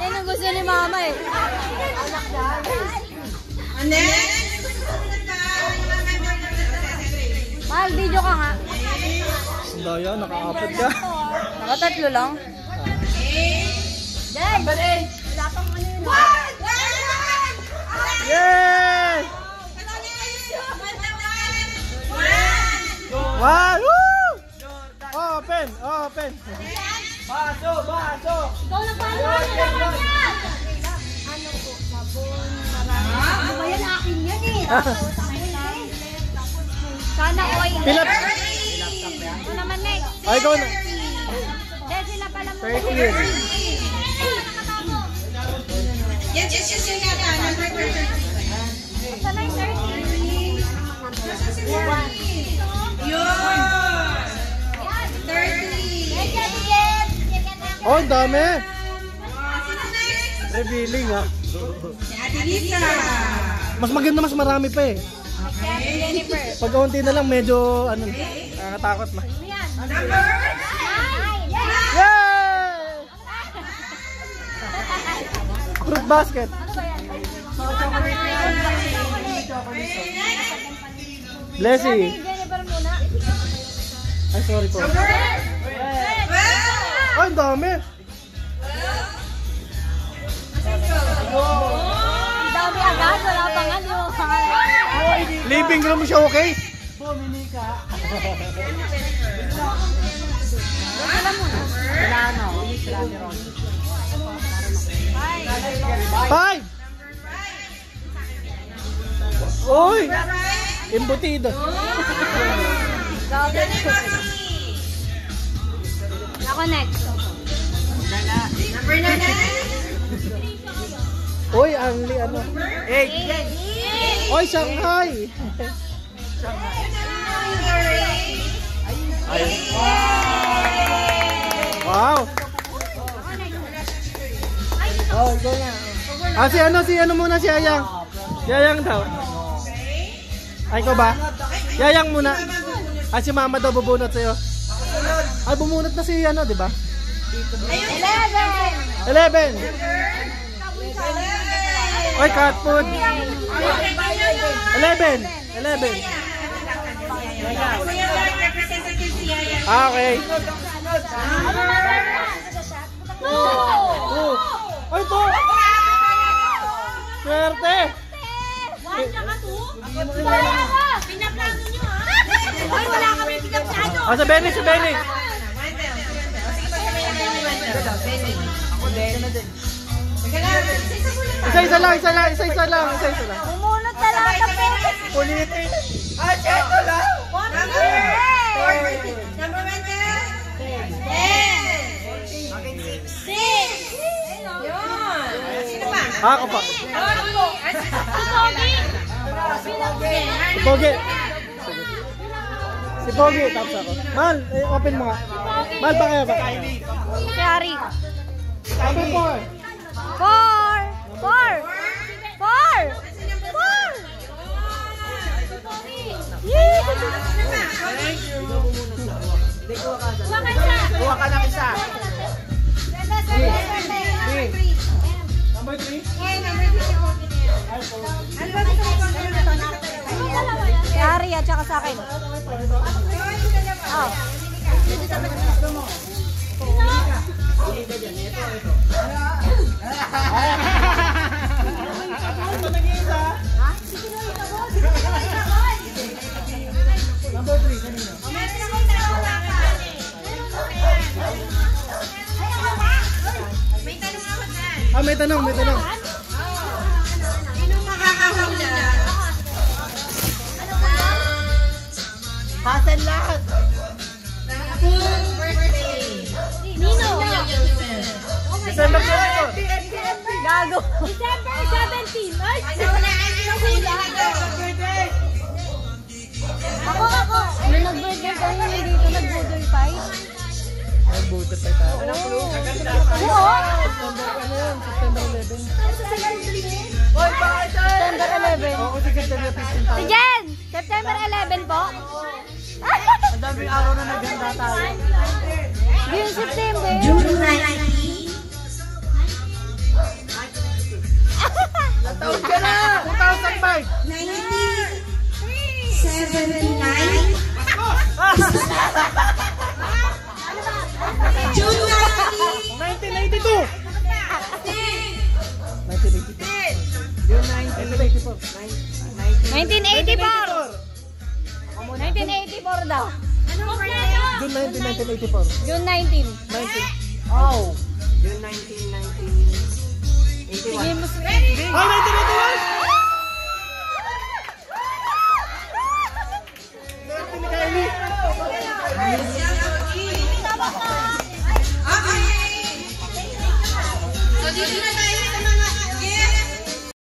Yan ang gusto ni mama eh. Mahal, video ka nga. Daya, naka-apat ka. Nakatatlo lang. Jen! Wala pang ano yun. Yay! One! Woo! Open! Open! Baso! Baso! Ikaw na paano? Ano po? Sabon, marami. Ano ba yan? Akin yan eh. Sana oil. Pilap! Ito naman next. Ay, ikaw na. Dahil sila pala mo. 13. Yes. Number 30. Sana yung 30. Yun! 30. Oh, ang dami! Sino next? Revealing ha. Si Ate Lisa. Mas maganda, mas marami pa eh. Jennifer. Pag kaunti na lang, medyo ano, nakakatakot na. Number? Yay! Fruit basket. Blessy. Jennifer muna. Ay, sorry po. Ay, ang dami. Ang dami agad. Wala pa nga. Living room showcase. Sila muna. Sila ano. Five. Uy! Embutido. Ako next. Number 9. Uy, only ano? Egg. Uy, Shanghai. Wow. Oh, ikaw na. Ah, si ano muna, si Ayang. Si Ayang daw. Ay, ikaw ba? Si Ayang muna. Ah, si Mama daw bubunot sa'yo. Ay, bumunot na si ano, di ba? 11. 11. Ay, cat food. 11. 11. Ah, okay. Oh. Ay, to. Swerte. Pinaplano nyo ha? Ay, wala kami pinaplano. Ah, sa Benny, sa Benny. Isa-isa lang. Bumunot na lahat ang pera. Ulitin. Number 20. 10. 6. Yun. Sino pa? Ako pa. Si Pogi. Si Pogi. Si Pogi, tapos ako. Mal, open mo nga. Mal, pa kaya ba? Si Ari. Number 4. 4. Kuha ka ng isa. Number 3. Si Ari at saka sa akin. Oh. Number 3, kanina. Ah, may tanong. Sinong makakahula? Hasan lahat. Full birthday. Nino. December 22. Gago. December 17. Ay, Ako. Nung nag-birthday ko yun, dito nag-birthday fight. Nag-voter pa tayo. Oo. September 11. September 11. Oo, kasi September 15 tayo. Si Jen! September 11 po. Ang dami yung araw na naghanda tayo. June, September. June 19. Taon ka na! 2005! 1979. June 19. 1982! 1982. June 1984 daw. Anong birthday? June 19, 1984. June 19. 19. Oh! June 1981. Sige mo sa... Oh, 1981! Kylie! Okay. So, dito na tayo sa